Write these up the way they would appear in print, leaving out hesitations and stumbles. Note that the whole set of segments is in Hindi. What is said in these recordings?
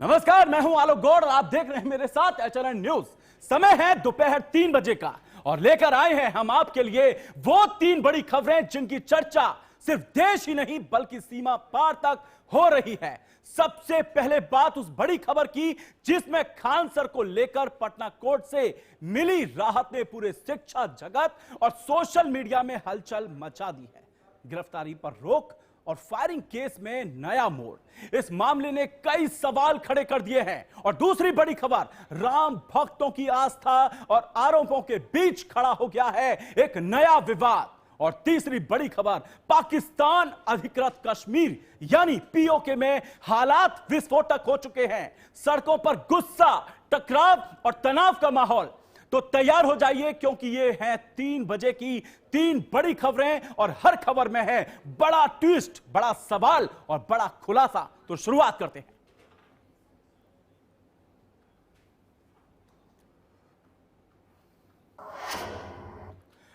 नमस्कार, मैं हूं आलोक गौड़ और आप देख रहे हैं मेरे साथ एचएनएन न्यूज। समय है दोपहर 3 बजे का और लेकर आए हैं हम आपके लिए वो 3 बड़ी खबरें जिनकी चर्चा सिर्फ देश ही नहीं बल्कि सीमा पार तक हो रही है। सबसे पहले बात उस बड़ी खबर की जिसमें खान सर को लेकर पटना कोर्ट से मिली राहत ने पूरे शिक्षा जगत और सोशल मीडिया में हलचल मचा दी है। गिरफ्तारी पर रोक और फायरिंग केस में नया मोड़, इस मामले ने कई सवाल खड़े कर दिए हैं। और दूसरी बड़ी खबर, राम भक्तों की आस्था और आरोपों के बीच खड़ा हो गया है एक नया विवाद। और तीसरी बड़ी खबर, पाकिस्तान अधिकृत कश्मीर यानी पीओके में हालात विस्फोटक हो चुके हैं। सड़कों पर गुस्सा, टकराव और तनाव का माहौल। तो तैयार हो जाइए क्योंकि ये हैं 3 बजे की 3 बड़ी खबरें और हर खबर में है बड़ा ट्विस्ट, बड़ा सवाल और बड़ा खुलासा। तो शुरुआत करते हैं।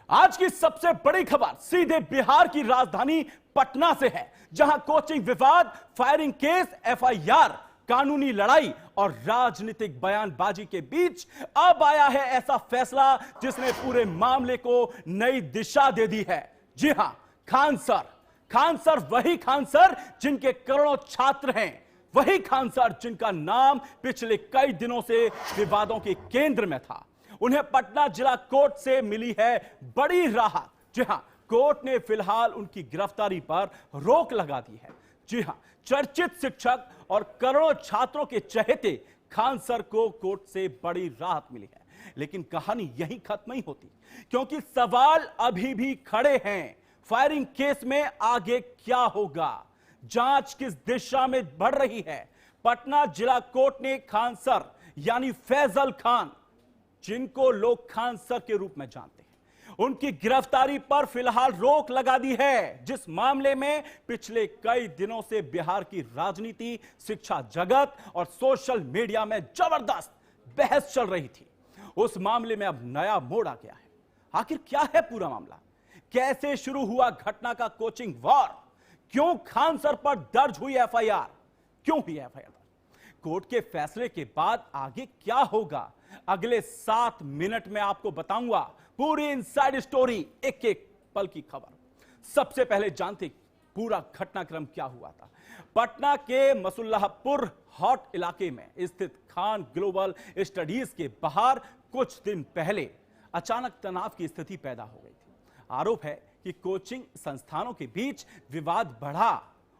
आज की सबसे बड़ी खबर सीधे बिहार की राजधानी पटना से है, जहां कोचिंग विवाद, फायरिंग केस, एफआईआर, कानूनी लड़ाई और राजनीतिक बयानबाजी के बीच अब आया है ऐसा फैसला जिसने पूरे मामले को नई दिशा दे दी है। जी हां, खान सर वही खान सर जिनके करोड़ों छात्र हैं, वही खान सर जिनका नाम पिछले कई दिनों से विवादों के केंद्र में था। उन्हें पटना जिला कोर्ट से मिली है बड़ी राहत। जी हां, कोर्ट ने फिलहाल उनकी गिरफ्तारी पर रोक लगा दी है। जी हां, चर्चित शिक्षक और करोड़ों छात्रों के चहेते खान सर को कोर्ट से बड़ी राहत मिली है। लेकिन कहानी यहीं खत्म नहीं होती, क्योंकि सवाल अभी भी खड़े हैं। फायरिंग केस में आगे क्या होगा? जांच किस दिशा में बढ़ रही है? पटना जिला कोर्ट ने खान सर यानी फैजल खान, जिनको लोग खान सर के रूप में जानते हैं, उनकी गिरफ्तारी पर फिलहाल रोक लगा दी है, जिस मामले में पिछले कई दिनों से बिहार की राजनीति, शिक्षा जगत और सोशल मीडिया में जबरदस्त बहस चल रही थी। उस मामले में अब नया मोड़ आ गया है। आखिर क्या है पूरा मामला? कैसे शुरू हुआ घटना का कोचिंग वॉर? क्यों खान सर पर दर्ज हुई एफआईआर? क्यों हुई एफआईआर? कोर्ट के फैसले के बाद आगे क्या होगा? अगले 7 मिनट में आपको बताऊंगा पूरी इनसाइड स्टोरी, एक एक पल की खबर। सबसे पहले जानते पूरा घटनाक्रम क्या हुआ था। पटना के मसुल्लाहपुर हॉट इलाके में स्थित खान ग्लोबल स्टडीज के बाहर कुछ दिन पहले अचानक तनाव की स्थिति पैदा हो गई थी। आरोप है कि कोचिंग संस्थानों के बीच विवाद बढ़ा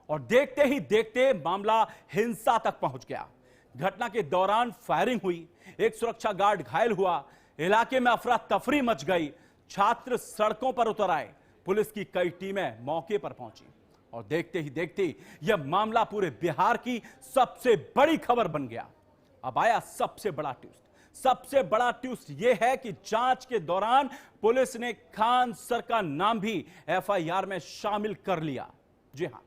और देखते ही देखते मामला हिंसा तक पहुंच गया। घटना के दौरान फायरिंग हुई, एक सुरक्षा गार्ड घायल हुआ, इलाके में अफरा तफरी मच गई, छात्र सड़कों पर उतर आए, पुलिस की कई टीमें मौके पर पहुंची और देखते ही देखते यह मामला पूरे बिहार की सबसे बड़ी खबर बन गया। अब आया सबसे बड़ा ट्विस्ट। सबसे बड़ा ट्विस्ट यह है कि जांच के दौरान पुलिस ने खान सर का नाम भी एफआईआर में शामिल कर लिया। जी हां,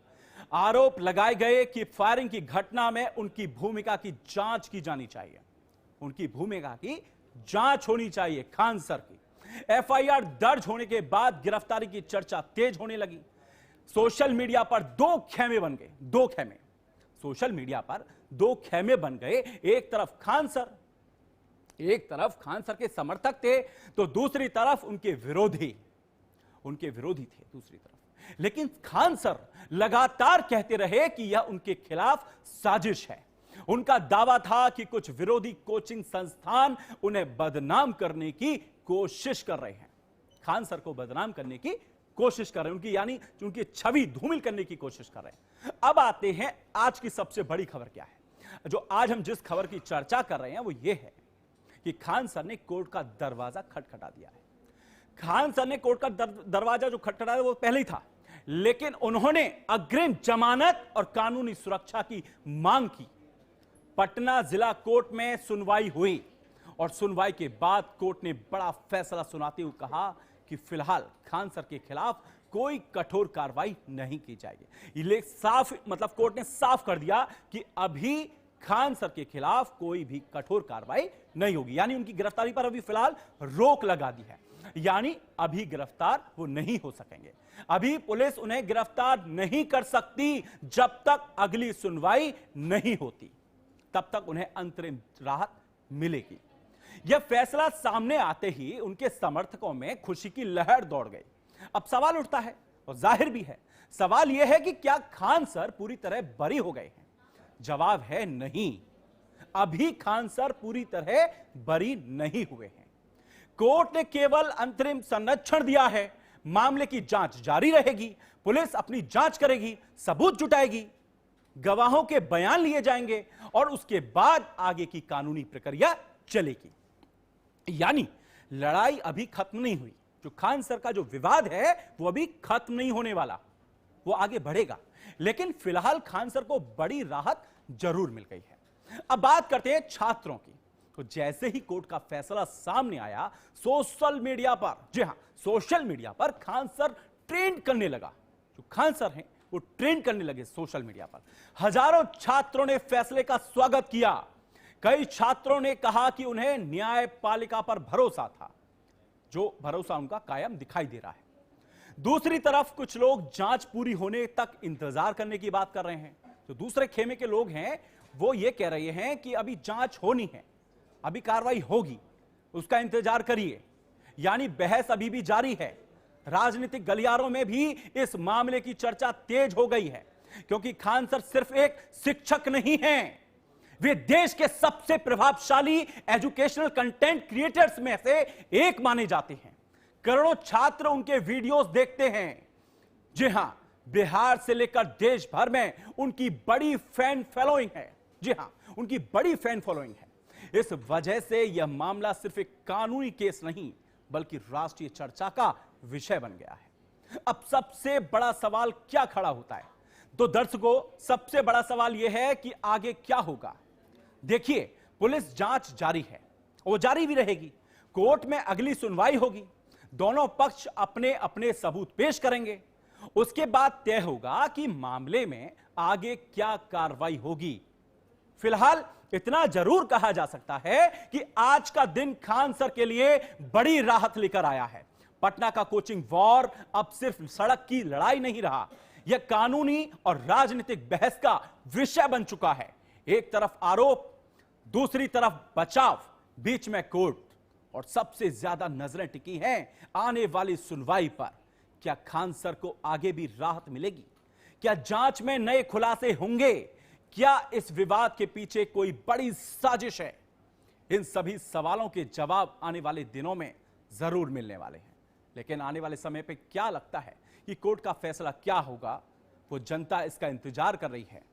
आरोप लगाए गए कि फायरिंग की घटना में उनकी भूमिका की जांच की जानी चाहिए। उनकी भूमिका की जांच होनी चाहिए खान सर की। एफआईआर दर्ज होने के बाद गिरफ्तारी की चर्चा तेज होने लगी। सोशल मीडिया पर 2 खेमे बन गए। 2 खेमे सोशल मीडिया पर 2 खेमे बन गए। एक तरफ खान सर के समर्थक थे, तो दूसरी तरफ उनके विरोधी थे दूसरी तरफ। लेकिन खान सर लगातार कहते रहे कि यह उनके खिलाफ साजिश है। उनका दावा था कि कुछ विरोधी कोचिंग संस्थान उन्हें बदनाम करने की कोशिश कर रहे हैं। खान सर को बदनाम करने की कोशिश कर रहे हैं, उनकी छवि धूमिल करने की कोशिश कर रहे हैं। अब आते हैं आज की सबसे बड़ी खबर क्या है। जो आज हम जिस खबर की चर्चा कर रहे हैं वो ये है कि खान सर ने कोर्ट का दरवाजा खटखटा दिया है। खान सर ने कोर्ट का दरवाजा जो खटखटाया वो पहले ही था, लेकिन उन्होंने अग्रिम जमानत और कानूनी सुरक्षा की मांग की। पटना जिला कोर्ट में सुनवाई हुई और सुनवाई के बाद कोर्ट ने बड़ा फैसला सुनाते हुए कहा कि फिलहाल खान सर के खिलाफ कोई कठोर कार्रवाई नहीं की जाएगी। ये कोर्ट ने साफ कर दिया कि अभी खान सर के खिलाफ कोई भी कठोर कार्रवाई नहीं होगी। यानी उनकी गिरफ्तारी पर अभी फिलहाल रोक लगा दी है, यानी अभी गिरफ्तार वो नहीं हो सकेंगे। अभी पुलिस उन्हें गिरफ्तार नहीं कर सकती जब तक अगली सुनवाई नहीं होती। तब तक उन्हें अंतरिम राहत मिलेगी। यह फैसला सामने आते ही उनके समर्थकों में खुशी की लहर दौड़ गई। अब सवाल उठता है, और जाहिर भी है, सवाल यह है कि क्या खान सर पूरी तरह बरी हो गए हैं? जवाब है नहीं, अभी खान सर पूरी तरह बरी नहीं हुए हैं। कोर्ट ने केवल अंतरिम संरक्षण दिया है। मामले की जांच जारी रहेगी, पुलिस अपनी जांच करेगी, सबूत जुटाएगी, गवाहों के बयान लिए जाएंगे और उसके बाद आगे की कानूनी प्रक्रिया चलेगी। यानी लड़ाई अभी खत्म नहीं हुई। जो खान सर का जो विवाद है वो अभी खत्म नहीं होने वाला, वो आगे बढ़ेगा। लेकिन फिलहाल खान सर को बड़ी राहत जरूर मिल गई है। अब बात करते हैं छात्रों की। तो जैसे ही कोर्ट का फैसला सामने आया, सोशल मीडिया पर, जी हां, सोशल मीडिया पर खान सर ट्रेंड करने लगा। जो खान सर हैं वो ट्रेंड करने लगे सोशल मीडिया पर। हजारों छात्रों ने फैसले का स्वागत किया। कई छात्रों ने कहा कि उन्हें न्यायपालिका पर भरोसा था, जो भरोसा उनका कायम दिखाई दे रहा है। दूसरी तरफ कुछ लोग जांच पूरी होने तक इंतजार करने की बात कर रहे हैं। जो दूसरे खेमे के लोग हैं वो ये कह रहे हैं कि अभी जांच होनी है, अभी कार्रवाई होगी, उसका इंतजार करिए। यानी बहस अभी भी जारी है। राजनीतिक गलियारों में भी इस मामले की चर्चा तेज हो गई है, क्योंकि खान सर सिर्फ एक शिक्षक नहीं हैं, वे देश के सबसे प्रभावशाली एजुकेशनल कंटेंट क्रिएटर्स में से एक माने जाते हैं। करोड़ों छात्र उनके वीडियोस देखते हैं। जी हां, बिहार से लेकर देश भर में उनकी बड़ी फैन फॉलोइंग है। जी हां, उनकी बड़ी फैन फॉलोइंग है। इस वजह से यह मामला सिर्फ एक कानूनी केस नहीं, बल्कि राष्ट्रीय चर्चा का विषय बन गया है। अब सबसे बड़ा सवाल क्या खड़ा होता है? तो दर्शकों, सबसे बड़ा सवाल यह है कि आगे क्या होगा। देखिए, पुलिस जांच जारी है, वो जारी भी रहेगी। कोर्ट में अगली सुनवाई होगी, दोनों पक्ष अपने अपने सबूत पेश करेंगे। उसके बाद तय होगा कि मामले में आगे क्या कार्रवाई होगी। फिलहाल इतना जरूर कहा जा सकता है कि आज का दिन खान सर के लिए बड़ी राहत लेकर आया है। पटना का कोचिंग वॉर अब सिर्फ सड़क की लड़ाई नहीं रहा, यह कानूनी और राजनीतिक बहस का विषय बन चुका है। एक तरफ आरोप, दूसरी तरफ बचाव, बीच में कोर्ट, और सबसे ज्यादा नजरें टिकी हैं आने वाली सुनवाई पर। क्या खान सर को आगे भी राहत मिलेगी? क्या जांच में नए खुलासे होंगे? क्या इस विवाद के पीछे कोई बड़ी साजिश है? इन सभी सवालों के जवाब आने वाले दिनों में जरूर मिलने वाले हैं। लेकिन आने वाले समय पे क्या लगता है कि कोर्ट का फैसला क्या होगा, वो जनता इसका इंतजार कर रही है।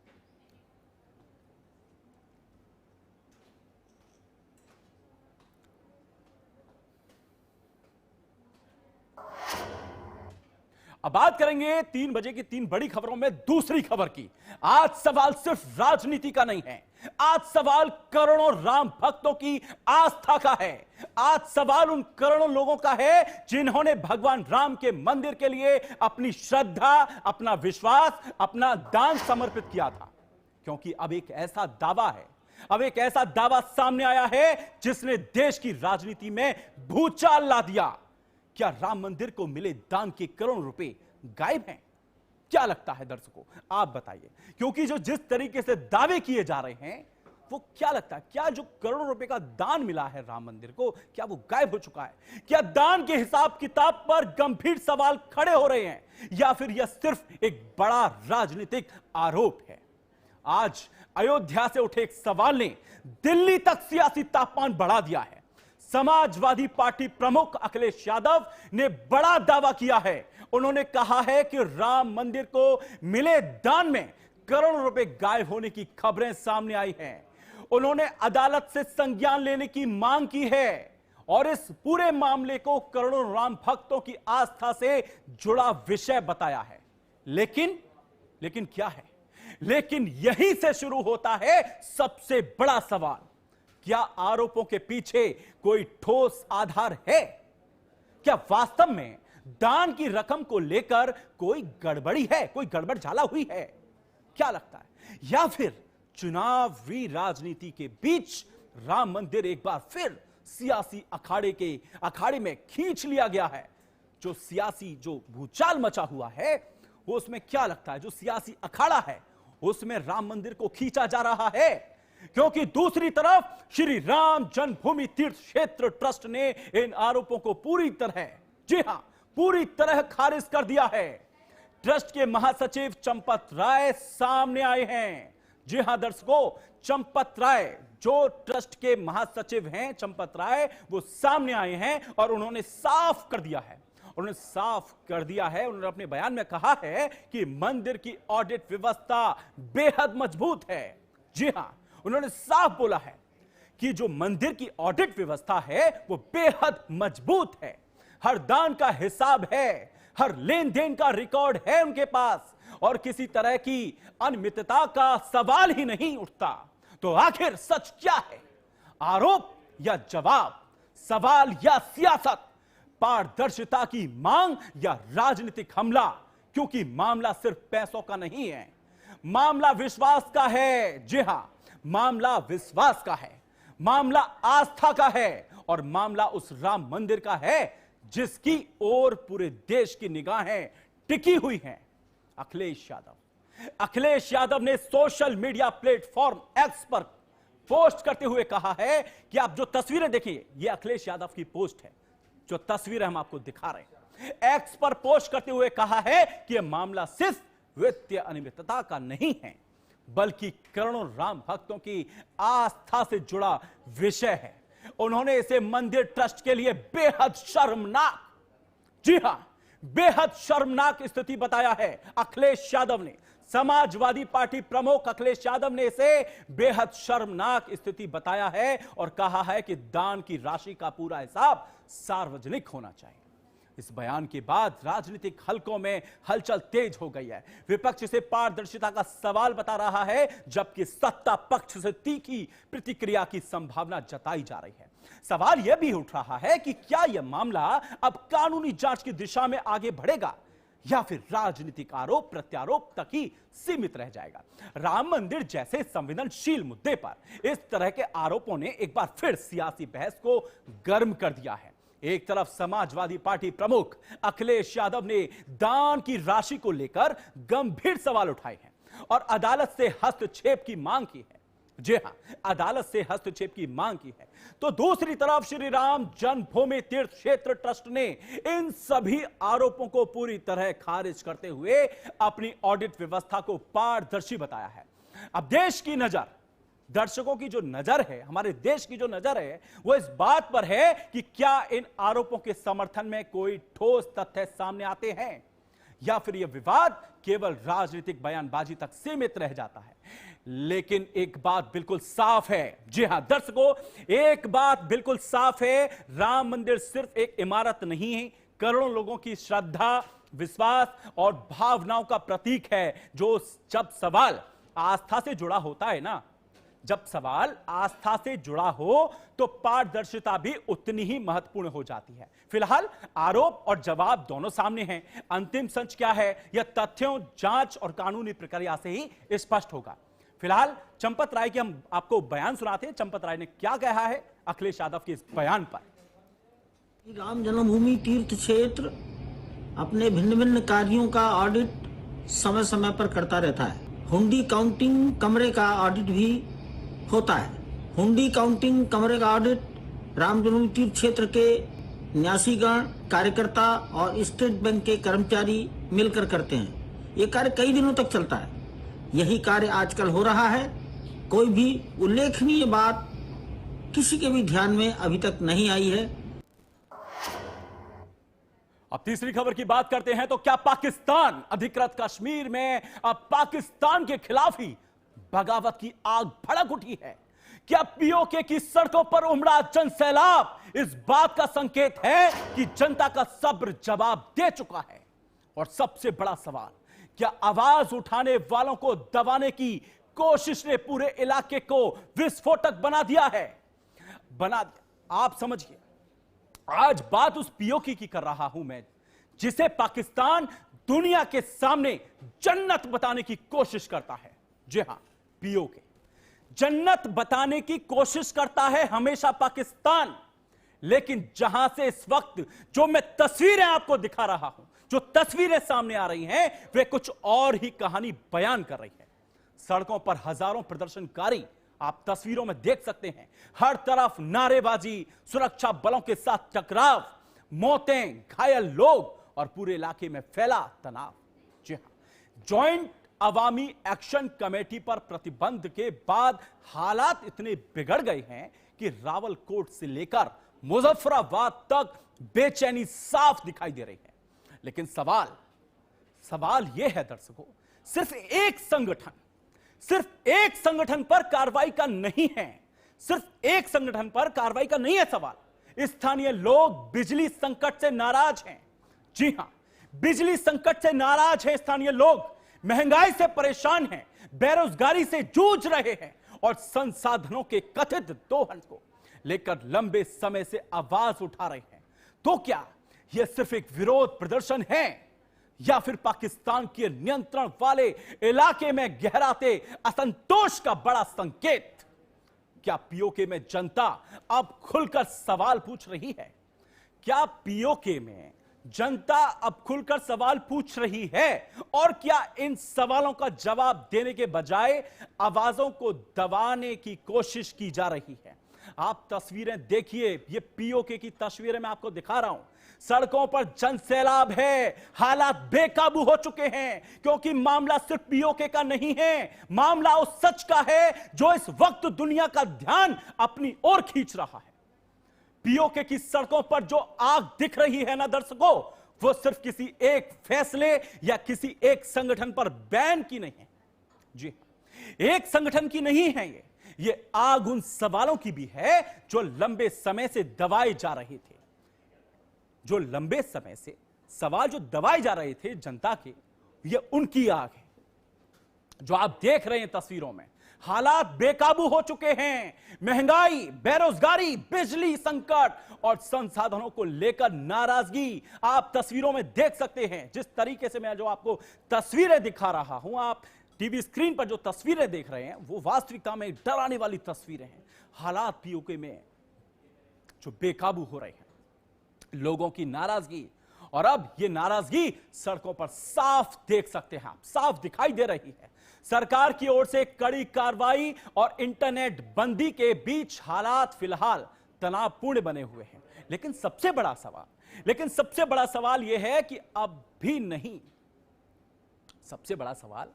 अब बात करेंगे 3 बजे की 3 बड़ी खबरों में दूसरी खबर की। आज सवाल सिर्फ राजनीति का नहीं है, आज सवाल करोड़ों राम भक्तों की आस्था का है। आज सवाल उन करोड़ों लोगों का है जिन्होंने भगवान राम के मंदिर के लिए अपनी श्रद्धा, अपना विश्वास, अपना दान समर्पित किया था। क्योंकि अब एक ऐसा दावा है, अब एक ऐसा दावा सामने आया है जिसने देश की राजनीति में भूचाल ला दिया। क्या राम मंदिर को मिले दान के करोड़ों रुपए गायब हैं? क्या लगता है दर्शकों, आप बताइए। क्योंकि जो जिस तरीके से दावे किए जा रहे हैं, वो क्या लगता है, क्या जो करोड़ों रुपए का दान मिला है राम मंदिर को, क्या वो गायब हो चुका है? क्या दान के हिसाब किताब पर गंभीर सवाल खड़े हो रहे हैं, या फिर यह सिर्फ एक बड़ा राजनीतिक आरोप है? आज अयोध्या से उठे एक सवाल ने दिल्ली तक सियासी तापमान बढ़ा दिया है। समाजवादी पार्टी प्रमुख अखिलेश यादव ने बड़ा दावा किया है। उन्होंने कहा है कि राम मंदिर को मिले दान में करोड़ों रुपए गायब होने की खबरें सामने आई हैं। उन्होंने अदालत से संज्ञान लेने की मांग की है और इस पूरे मामले को करोड़ों राम भक्तों की आस्था से जुड़ा विषय बताया है। लेकिन क्या है? लेकिन यहीं से शुरू होता है सबसे बड़ा सवाल। क्या आरोपों के पीछे कोई ठोस आधार है? क्या वास्तव में दान की रकम को लेकर कोई गड़बड़ी है, कोई गड़बड़ झाला हुई है? क्या लगता है? या फिर चुनावी राजनीति के बीच राम मंदिर एक बार फिर सियासी अखाड़े में खींच लिया गया है? जो सियासी जो भूचाल मचा हुआ है, वो उसमें क्या लगता है, जो सियासी अखाड़ा है उसमें राम मंदिर को खींचा जा रहा है? क्योंकि दूसरी तरफ श्री राम जन्मभूमि तीर्थ क्षेत्र ट्रस्ट ने इन आरोपों को पूरी तरह, जी हां, पूरी तरह खारिज कर दिया है। ट्रस्ट के महासचिव चंपत राय सामने आए हैं। जी हां दर्शकों, चंपत राय जो ट्रस्ट के महासचिव हैं, चंपत राय, वो सामने आए हैं और उन्होंने साफ कर दिया है, उन्होंने अपने बयान में कहा है कि मंदिर की ऑडिट व्यवस्था बेहद मजबूत है। जी हां, उन्होंने साफ बोला है कि जो मंदिर की ऑडिट व्यवस्था है वो बेहद मजबूत है। हर दान का हिसाब है, हर लेन देन का रिकॉर्ड है उनके पास और किसी तरह की अनियमितता का सवाल ही नहीं उठता। तो आखिर सच क्या है? आरोप या जवाब, सवाल या सियासत, पारदर्शिता की मांग या राजनीतिक हमला? क्योंकि मामला सिर्फ पैसों का नहीं है, मामला विश्वास का है। जी हां, मामला विश्वास का है, मामला आस्था का है और मामला उस राम मंदिर का है जिसकी ओर पूरे देश की निगाहें टिकी हुई हैं। अखिलेश यादव ने सोशल मीडिया प्लेटफॉर्म एक्स पर पोस्ट करते हुए कहा है कि आप जो तस्वीरें देखिए, ये अखिलेश यादव की पोस्ट है, जो तस्वीरें हम आपको दिखा रहे हैं। एक्स पर पोस्ट करते हुए कहा है कि यह मामला सिर्फ वित्तीय अनियमितता का नहीं है, बल्कि करोड़ों राम भक्तों की आस्था से जुड़ा विषय है। उन्होंने इसे मंदिर ट्रस्ट के लिए बेहद शर्मनाक, जी हां, बेहद शर्मनाक स्थिति बताया है। अखिलेश यादव ने, समाजवादी पार्टी प्रमुख अखिलेश यादव ने इसे बेहद शर्मनाक स्थिति बताया है और कहा है कि दान की राशि का पूरा हिसाब सार्वजनिक होना चाहिए। इस बयान के बाद राजनीतिक हलकों में हलचल तेज हो गई है। विपक्ष इसे पारदर्शिता का सवाल बता रहा है, जबकि सत्ता पक्ष से तीखी प्रतिक्रिया की संभावना जताई जा रही है। सवाल यह भी उठ रहा है कि क्या यह मामला अब कानूनी जांच की दिशा में आगे बढ़ेगा या फिर राजनीतिक आरोप प्रत्यारोप तक ही सीमित रह जाएगा। राम मंदिर जैसे संवेदनशील मुद्दे पर इस तरह के आरोपों ने एक बार फिर सियासी बहस को गर्म कर दिया है। एक तरफ समाजवादी पार्टी प्रमुख अखिलेश यादव ने दान की राशि को लेकर गंभीर सवाल उठाए हैं और अदालत से हस्तक्षेप की मांग की है। जी हां, अदालत से हस्तक्षेप की मांग की है। तो दूसरी तरफ श्री राम जन्मभूमि तीर्थ क्षेत्र ट्रस्ट ने इन सभी आरोपों को पूरी तरह खारिज करते हुए अपनी ऑडिट व्यवस्था को पारदर्शी बताया है। अब देश की नजर, दर्शकों की जो नजर है, हमारे देश की जो नजर है, वो इस बात पर है कि क्या इन आरोपों के समर्थन में कोई ठोस तथ्य सामने आते हैं या फिर यह विवाद केवल राजनीतिक बयानबाजी तक सीमित रह जाता है। लेकिन एक बात बिल्कुल साफ है, जी हां दर्शकों, एक बात बिल्कुल साफ है, राम मंदिर सिर्फ एक इमारत नहीं है, करोड़ों लोगों की श्रद्धा, विश्वास और भावनाओं का प्रतीक है। जो जब सवाल आस्था से जुड़ा होता है ना, जब सवाल आस्था से जुड़ा हो तो पारदर्शिता भी उतनी ही महत्वपूर्ण हो जाती है। फिलहाल आरोप और जवाब दोनों सामने हैं। अंतिम सच क्या है यह तथ्यों, जांच और कानूनी प्रक्रिया से ही स्पष्ट होगा। फिलहाल चंपत राय के हम आपको बयान सुनाते हैं। चंपत राय ने क्या कहा है अखिलेश यादव के इस बयान पर। राम जन्मभूमि तीर्थ क्षेत्र अपने भिन्न भिन्न कार्यों का ऑडिट समय समय पर करता रहता है। हुंडी काउंटिंग कमरे का ऑडिट भी होता है। हुंडी काउंटिंग कमरे का ऑडिट राम जन्मभूमि तीर्थ क्षेत्र के न्यासीगण, कार्यकर्ता और स्टेट बैंक के कर्मचारी मिलकर करते हैं। ये कार्य कई दिनों तक चलता है। यही कार्य आजकल हो रहा है। कोई भी उल्लेखनीय बात किसी के भी ध्यान में अभी तक नहीं आई है। अब तीसरी खबर की बात करते हैं तो क्या पाकिस्तान अधिकृत कश्मीर में अब पाकिस्तान के खिलाफ ही बगावत की आग भड़क उठी है? क्या पीओके की सड़कों पर उमड़ा जन सैलाब इस बात का संकेत है कि जनता का सब्र जवाब दे चुका है? और सबसे बड़ा सवाल, क्या आवाज उठाने वालों को दबाने की कोशिश ने पूरे इलाके को विस्फोटक बना दिया है? आप समझिए, आज बात उस पीओके की कर रहा हूं मैं जिसे पाकिस्तान दुनिया के सामने जन्नत बताने की कोशिश करता है। जी हां, पीओके जन्नत बताने की कोशिश करता है हमेशा पाकिस्तान। लेकिन जहां से इस वक्त जो मैं तस्वीरें आपको दिखा रहा हूं, जो तस्वीरें सामने आ रही हैं, वे कुछ और ही कहानी बयान कर रही है। सड़कों पर हजारों प्रदर्शनकारी आप तस्वीरों में देख सकते हैं, हर तरफ नारेबाजी, सुरक्षा बलों के साथ टकराव, मौतें, घायल लोग और पूरे इलाके में फैला तनाव। जी हां, जॉइंट अवामी एक्शन कमेटी पर प्रतिबंध के बाद हालात इतने बिगड़ गए हैं कि रावलकोट से लेकर मुजफ्फराबाद तक बेचैनी साफ दिखाई दे रही है। लेकिन सवाल यह है दर्शकों, सिर्फ एक संगठन पर कार्रवाई का नहीं है, सिर्फ एक संगठन पर कार्रवाई का नहीं है सवाल। स्थानीय लोग बिजली संकट से नाराज हैं। जी हां, बिजली संकट से नाराज हैं स्थानीय लोग, महंगाई से परेशान हैं, बेरोजगारी से जूझ रहे हैं और संसाधनों के कथित दोहन को लेकर लंबे समय से आवाज उठा रहे हैं। तो क्या यह सिर्फ एक विरोध प्रदर्शन है या फिर पाकिस्तान के नियंत्रण वाले इलाके में गहराते असंतोष का बड़ा संकेत? क्या पीओके में जनता अब खुलकर सवाल पूछ रही है? क्या पीओके में जनता अब खुलकर सवाल पूछ रही है? और क्या इन सवालों का जवाब देने के बजाय आवाजों को दबाने की कोशिश की जा रही है? आप तस्वीरें देखिए, ये पीओके की तस्वीरें मैं आपको दिखा रहा हूं। सड़कों पर जनसैलाब है, हालात बेकाबू हो चुके हैं, क्योंकि मामला सिर्फ पीओके का नहीं है, मामला उस सच का है जो इस वक्त दुनिया का ध्यान अपनी ओर खींच रहा है। पीओके की सड़कों पर जो आग दिख रही है ना दर्शकों, वो सिर्फ किसी एक फैसले या किसी एक संगठन पर बैन की नहीं है। जी, एक संगठन की नहीं है ये आग उन सवालों की भी है जो लंबे समय से दबाए जा रहे थे, जो लंबे समय से सवाल जो दबाए जा रहे थे जनता के, ये उनकी आग है जो आप देख रहे हैं तस्वीरों में। हालात बेकाबू हो चुके हैं, महंगाई, बेरोजगारी, बिजली संकट और संसाधनों को लेकर नाराजगी आप तस्वीरों में देख सकते हैं। जिस तरीके से मैं जो आपको तस्वीरें दिखा रहा हूं, आप टीवी स्क्रीन पर जो तस्वीरें देख रहे हैं वो वास्तविकता में डराने वाली तस्वीरें हैं। हालात पीओके में जो बेकाबू हो रहे हैं, लोगों की नाराजगी, और अब ये नाराजगी सड़कों पर साफ देख सकते हैं आप, साफ दिखाई दे रही है। सरकार की ओर से कड़ी कार्रवाई और इंटरनेट बंदी के बीच हालात फिलहाल तनावपूर्ण बने हुए हैं। लेकिन सबसे बड़ा सवाल यह है कि अब भी नहीं, सबसे बड़ा सवाल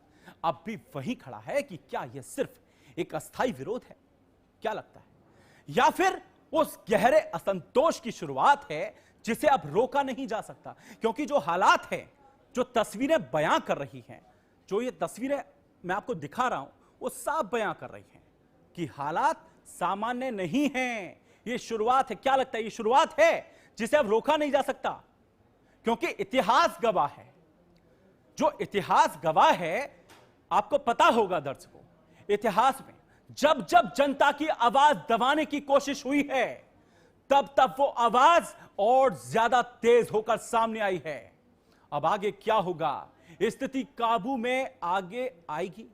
अब भी वही खड़ा है कि क्या यह सिर्फ एक अस्थायी विरोध है? क्या लगता है? या फिर उस गहरे असंतोष की शुरुआत है जिसे अब रोका नहीं जा सकता? क्योंकि जो हालात है, जो तस्वीरें बयां कर रही हैं, जो ये तस्वीरें मैं आपको दिखा रहा हूं, वो साफ बयां कर रही हैं कि हालात सामान्य नहीं हैं। ये शुरुआत है। क्या लगता है? ये शुरुआत है जिसे अब रोका नहीं जा सकता, क्योंकि इतिहास गवाह है। जो इतिहास गवाह है, आपको पता होगा दर्शकों, इतिहास में जब जब जनता की आवाज दबाने की कोशिश हुई है, तब तब वो आवाज और ज्यादा तेज होकर सामने आई है। अब आगे क्या होगा? स्थिति काबू में आगे आएगी?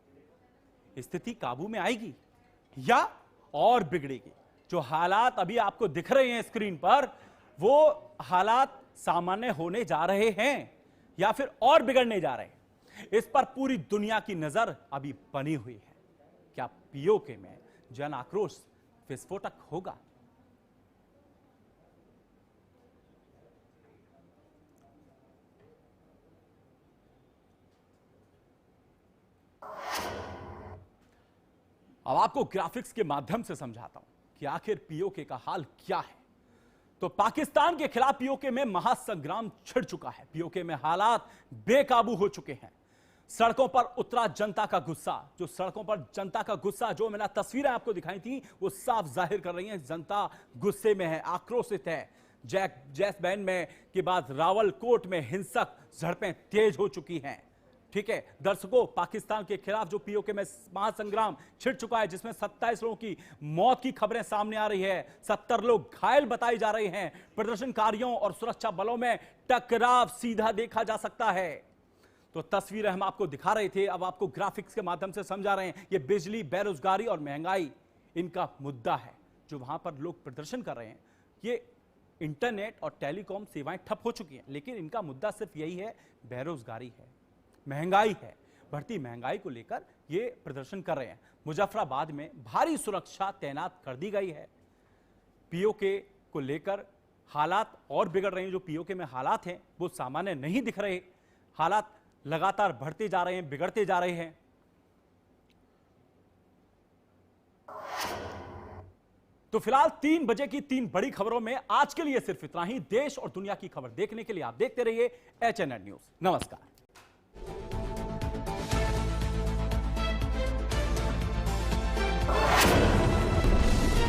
स्थिति काबू में आएगी या और बिगड़ेगी? जो हालात अभी आपको दिख रहे हैं स्क्रीन पर, वो हालात सामान्य होने जा रहे हैं या फिर और बिगड़ने जा रहे हैं? इस पर पूरी दुनिया की नजर अभी बनी हुई है। क्या पीओके में जन आक्रोश विस्फोटक होगा? अब आपको ग्राफिक्स के माध्यम से समझाता हूं कि आखिर पीओके का हाल क्या है। तो पाकिस्तान के खिलाफ पीओके में महासंग्राम छिड़ चुका है। पीओके में हालात बेकाबू हो चुके हैं। सड़कों पर उतरा जनता का गुस्सा, जो सड़कों पर जनता का गुस्सा, जो मैंने तस्वीरें आपको दिखाई थी, वो साफ जाहिर कर रही हैं जनता गुस्से में है, आक्रोशित है। जैस बैंड में के बाद रावलकोट में हिंसक झड़पें तेज हो चुकी हैं। ठीक है दर्शकों, पाकिस्तान के खिलाफ जो पीओके में महासंग्राम छिड़ चुका है, जिसमें 27 लोगों की मौत की खबरें सामने आ रही है, 70 लोग घायल बताए जा रहे हैं। प्रदर्शनकारियों और सुरक्षा बलों में टकराव सीधा देखा जा सकता है। तो तस्वीरें हम आपको दिखा रहे थे, अब आपको ग्राफिक्स के माध्यम से समझा रहे हैं। ये बिजली, बेरोजगारी और महंगाई इनका मुद्दा है जो वहां पर लोग प्रदर्शन कर रहे हैं। ये इंटरनेट और टेलीकॉम सेवाएं ठप हो चुकी हैं, लेकिन इनका मुद्दा सिर्फ यही है, बेरोजगारी है, महंगाई है। बढ़ती महंगाई को लेकर ये प्रदर्शन कर रहे हैं। मुजफ्फराबाद में भारी सुरक्षा तैनात कर दी गई है। पीओके को लेकर हालात और बिगड़ रहे हैं। जो पीओके में हालात हैं वो सामान्य नहीं दिख रहे, हालात लगातार बढ़ते जा रहे हैं, बिगड़ते जा रहे हैं। तो फिलहाल 3 बजे की 3 बड़ी खबरों में आज के लिए सिर्फ इतना ही। देश और दुनिया की खबर देखने के लिए आप देखते रहिए HNN न्यूज। नमस्कार।